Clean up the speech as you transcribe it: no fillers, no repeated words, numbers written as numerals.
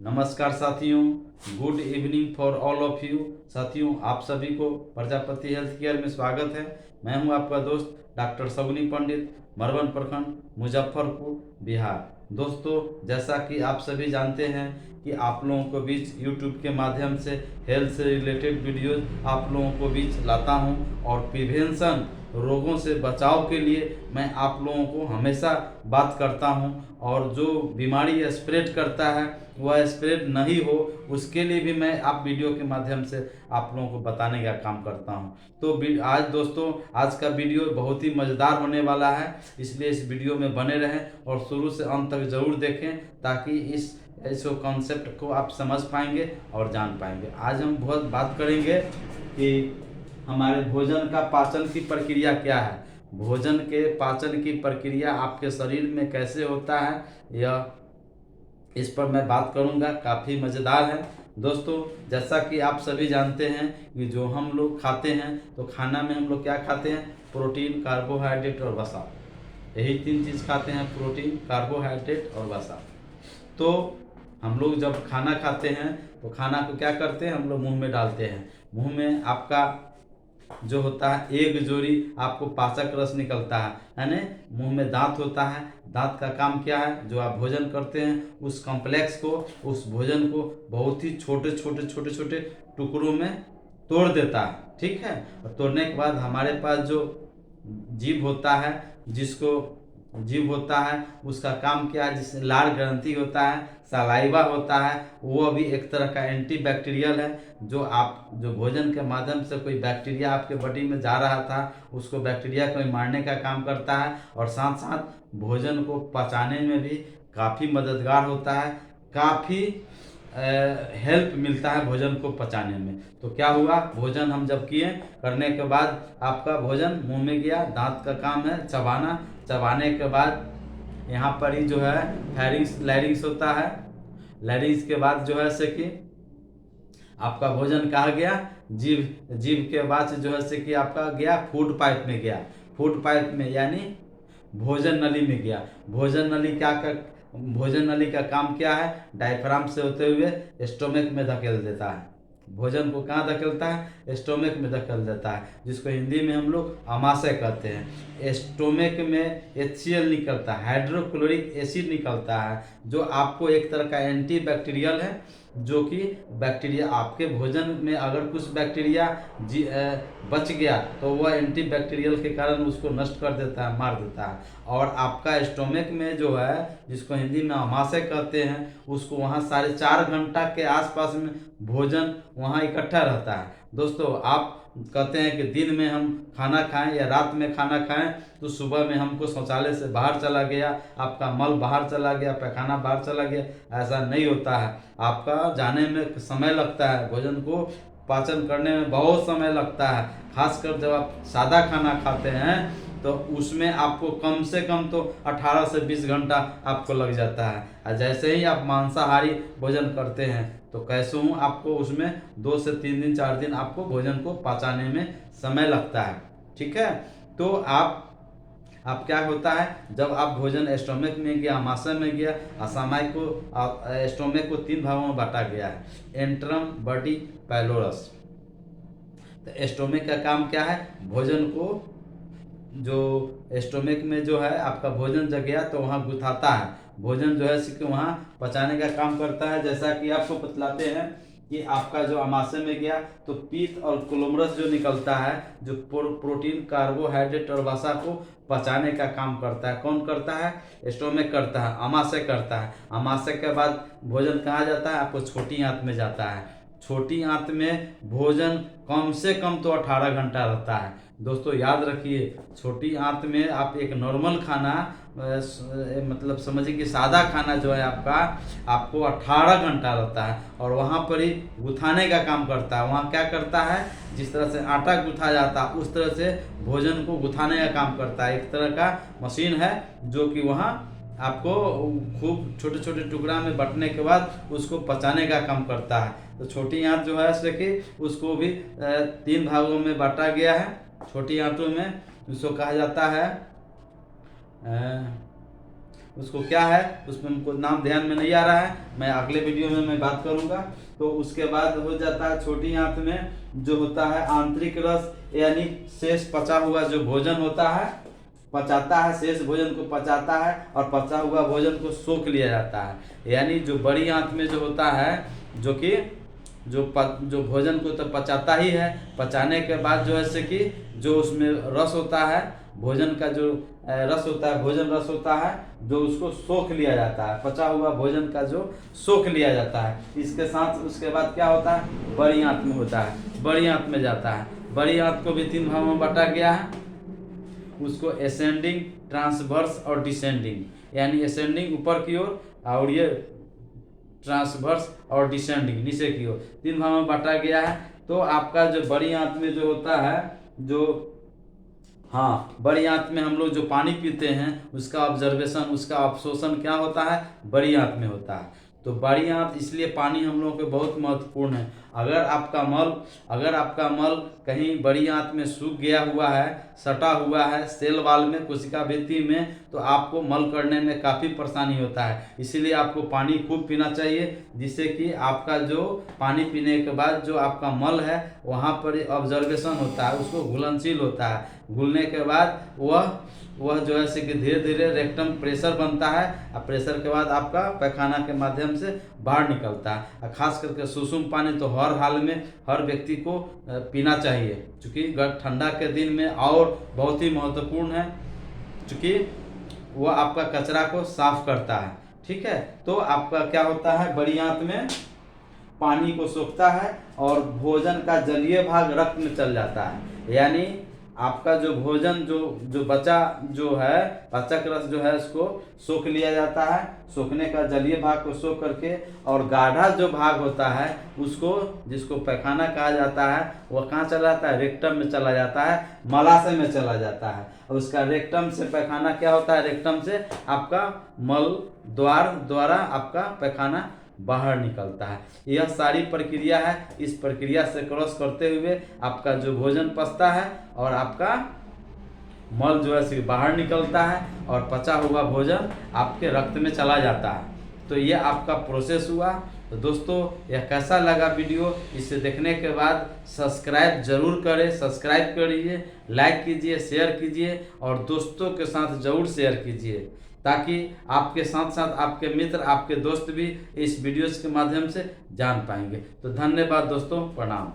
नमस्कार साथियों, good evening for all of you. साथियों, आप सभी को प्रजापति हेल्थ केयर में स्वागत है। मैं हूं आपका दोस्त डॉक्टर सगुनी पंडित, मरवन प्रखंड, मुजफ्फरपुर, बिहार। दोस्तों, जैसा कि आप सभी जानते हैं कि आप लोगों को बीच यूट्यूब के माध्यम से हेल्थ से रिलेटेड वीडियोज आप लोगों को बीच लाता हूं और प्रिवेंशन रोगों से बचाव के लिए मैं आप लोगों को हमेशा बात करता हूं और जो बीमारी स्प्रेड करता है वह स्प्रेड नहीं हो उसके लिए भी मैं आप वीडियो के माध्यम से आप लोगों को बताने का काम करता हूं। तो आज दोस्तों, आज का वीडियो बहुत ही मज़ेदार होने वाला है, इसलिए इस वीडियो में बने रहें और शुरू से अंत तक ज़रूर देखें ताकि इस कॉन्सेप्ट को आप समझ पाएंगे और जान पाएंगे। आज हम बहुत बात करेंगे कि हमारे भोजन का पाचन की प्रक्रिया क्या है, भोजन के पाचन की प्रक्रिया आपके शरीर में कैसे होता है, यह इस पर मैं बात करूंगा। काफ़ी मज़ेदार है दोस्तों। जैसा कि आप सभी जानते हैं कि जो हम लोग खाते हैं तो खाना में हम लोग क्या खाते हैं, प्रोटीन, कार्बोहाइड्रेट और वसा। यही तीन चीज़ खाते हैं, प्रोटीन, कार्बोहाइड्रेट और वसा। तो हम लोग जब खाना खाते हैं तो खाना को क्या करते हैं, हम लोग मुंह में डालते हैं। मुंह में आपका जो होता है एक जोड़ी आपको पाचक रस निकलता है ना। मुंह में दांत होता है, दांत का काम क्या है, जो आप भोजन करते हैं उस कॉम्प्लेक्स को, उस भोजन को बहुत ही छोटे छोटे छोटे छोटे टुकड़ों में तोड़ देता है। ठीक है, और तोड़ने के बाद हमारे पास जो जीभ होता है, जिसको जीभ होता है उसका काम क्या है, जिससे लार ग्रंथि होता है, सलाइवा होता है, वो भी एक तरह का एंटी बैक्टीरियल है। जो भोजन के माध्यम से कोई बैक्टीरिया आपके बॉडी में जा रहा था उसको बैक्टीरिया को मारने का काम करता है और साथ साथ भोजन को पचाने में भी काफ़ी मददगार होता है। काफ़ी हेल्प मिलता है भोजन को पचाने में। तो क्या हुआ, भोजन हम जब किए, करने के बाद आपका भोजन मुंह में गया, दांत का काम है चबाना, चबाने के बाद यहाँ पर ही जो है लैरिंग्स होता है। लैरिंग्स के बाद जो है से कि आपका भोजन कहाँ गया, जीभ, जीभ के बाद जो है से कि आपका गया फूड पाइप में गया। फूड पाइप में यानी भोजन नली में गया। भोजन नली का काम क्या है, डायफ्राम से होते हुए स्टोमक में धकेल देता है। भोजन को कहाँ धकेलता है, स्टोमक में धकेल देता है, जिसको हिंदी में हम लोग आमाशय कहते हैं। स्टोमक में HCl निकलता है, हाइड्रोक्लोरिक एसिड निकलता है, जो आपको एक तरह का एंटी बैक्टीरियल है, जो कि बैक्टीरिया आपके भोजन में अगर कुछ बैक्टीरिया बच गया तो वह एंटी बैक्टीरियल के कारण उसको नष्ट कर देता है, मार देता है। और आपका स्टोमक में जो है, जिसको हिंदी में आमाशय कहते हैं, उसको वहाँ 4.5 घंटा के आसपास में भोजन वहाँ इकट्ठा रहता है। दोस्तों, आप कहते हैं कि दिन में हम खाना खाएं या रात में खाना खाएं तो सुबह में हमको शौचालय से बाहर चला गया, आपका मल बाहर चला गया, पैखाना बाहर चला गया, ऐसा नहीं होता है। आपका जाने में समय लगता है, भोजन को पाचन करने में बहुत समय लगता है। खासकर जब आप सादा खाना खाते हैं तो उसमें आपको कम से कम तो 18 से 20 घंटा आपको लग जाता है। और जैसे ही आप मांसाहारी भोजन करते हैं तो कैसे हूँ, आपको उसमें 2 से 3 दिन 4 दिन आपको भोजन को पचाने में समय लगता है। ठीक है, तो आप क्या होता है, जब आप भोजन स्टोमक में गया, आमाशय में गया, असामाई को स्टोमक को 3 भागों में बांटा गया है, एंट्रम, बॉडी, पाइलोरस। तो स्टोमक का काम क्या है, भोजन को, जो स्टोमक में जो है आपका भोजन जग गया तो वहाँ गुथाता है, भोजन जो है कि वहाँ पचाने का काम करता है। जैसा कि आपको बतलाते हैं कि आपका जो आमाशय में गया तो पित्त और कोलोमरस जो निकलता है, जो प्रोटीन, कार्बोहाइड्रेट और वसा को पचाने का काम करता है। कौन करता है, स्टोमक करता है, आमाशय करता है। आमाशय के बाद भोजन कहाँ जाता है, आपको छोटी आंत में जाता है। छोटी आंत में भोजन कम से कम तो 18 घंटा रहता है। दोस्तों याद रखिए, छोटी आंत में आप एक नॉर्मल खाना मतलब समझिए कि सादा खाना जो है आपको 18 घंटा रहता है और वहाँ पर ही गुथाने का काम करता है। वहाँ क्या करता है, जिस तरह से आटा गुथा जाता है उस तरह से भोजन को गुथाने का काम करता है। एक तरह का मशीन है जो कि वहाँ आपको खूब छोटे छोटे टुकड़ा में बंटने के बाद उसको पचाने का काम करता है। तो छोटी आंत जो है से कि उसको भी 3 भागों में बांटा गया है। छोटी आंतों में उसको कहा जाता है उसको क्या है, उसमें हमको नाम ध्यान में नहीं आ रहा है, मैं अगले वीडियो में मैं बात करूंगा। तो उसके बाद हो जाता है छोटी आंत में जो होता है आंतरिक रस, यानी शेष पचा हुआ जो भोजन होता है, पचाता है, शेष भोजन को पचाता है और पचा हुआ भोजन को सोख लिया जाता है। यानी जो बड़ी आंत में जो होता है, जो कि जो भोजन को तो पचाता ही है, पचाने के बाद जो है से कि जो उसमें रस होता है, भोजन का जो रस होता है, भोजन रस होता है, जो उसको सोख लिया जाता है, पचा हुआ भोजन का जो सोख लिया जाता है। इसके साथ उसके बाद क्या होता है, बड़ी आंत में होता है, बड़ी आंत में जाता है। बड़ी आंत को भी 3 भागों में बांटा गया है, उसको असेंडिंग, ट्रांसवर्स और डिसेंडिंग, यानी असेंडिंग ऊपर की ओर और ये ट्रांसवर्स और डिसेंडिंग नीचे की ओर 3 भागों में बांटा गया है। तो आपका जो बड़ी आंत में जो होता है, जो बड़ी आंत में हम लोग जो पानी पीते हैं उसका ऑब्जर्वेशन, उसका अवशोषण क्या होता है, बड़ी आंत में होता है। तो बड़ी आंत इसलिए पानी हम लोगों के बहुत महत्वपूर्ण है। अगर आपका मल कहीं बड़ी आंत में सूख गया हुआ है, सटा हुआ है सेल वाल में, कोशिका भित्ति में, तो आपको मल करने में काफ़ी परेशानी होता है। इसीलिए आपको पानी खूब पीना चाहिए, जिससे कि आपका जो पानी पीने के बाद जो आपका मल है वहाँ पर ऑब्जर्वेशन होता है, उसको घुलनशील होता है। घुलने के बाद वह जो है से कि धीरे धीरे रेक्टम प्रेशर बनता है, और प्रेशर के बाद आपका पैखाना के माध्यम से बाहर निकलता है। और खास करके सुसुम पानी तो हर हाल में हर व्यक्ति को पीना चाहिए, क्योंकि ठंडा के दिन में और बहुत ही महत्वपूर्ण है, क्योंकि वह आपका कचरा को साफ करता है। ठीक है, तो आपका क्या होता है, बड़ी आंत में पानी को सोखता है और भोजन का जलीय भाग रक्त में चल जाता है। यानी आपका जो भोजन जो बचा जो है, पाचक रस जो है उसको सोख लिया जाता है, सोखने का जलीय भाग को सोख करके, और गाढ़ा जो भाग होता है उसको, जिसको पैखाना कहा जाता है, वह कहाँ चला जाता है, रेक्टम में चला जाता है, मलाशय में चला जाता है। और उसका रेक्टम से पैखाना क्या होता है, रेक्टम से आपका मल द्वारा आपका पैखाना बाहर निकलता है। यह सारी प्रक्रिया है, इस प्रक्रिया से क्रॉस करते हुए आपका जो भोजन पचता है और आपका मल जो है बाहर निकलता है और पचा हुआ भोजन आपके रक्त में चला जाता है। तो ये आपका प्रोसेस हुआ। तो दोस्तों, यह कैसा लगा वीडियो, इसे देखने के बाद सब्सक्राइब जरूर करें, सब्सक्राइब करिए, लाइक कीजिए, शेयर कीजिए और दोस्तों के साथ जरूर शेयर कीजिए, ताकि आपके साथ साथ आपके मित्र, आपके दोस्त भी इस वीडियोस के माध्यम से जान पाएंगे। तो धन्यवाद दोस्तों, प्रणाम।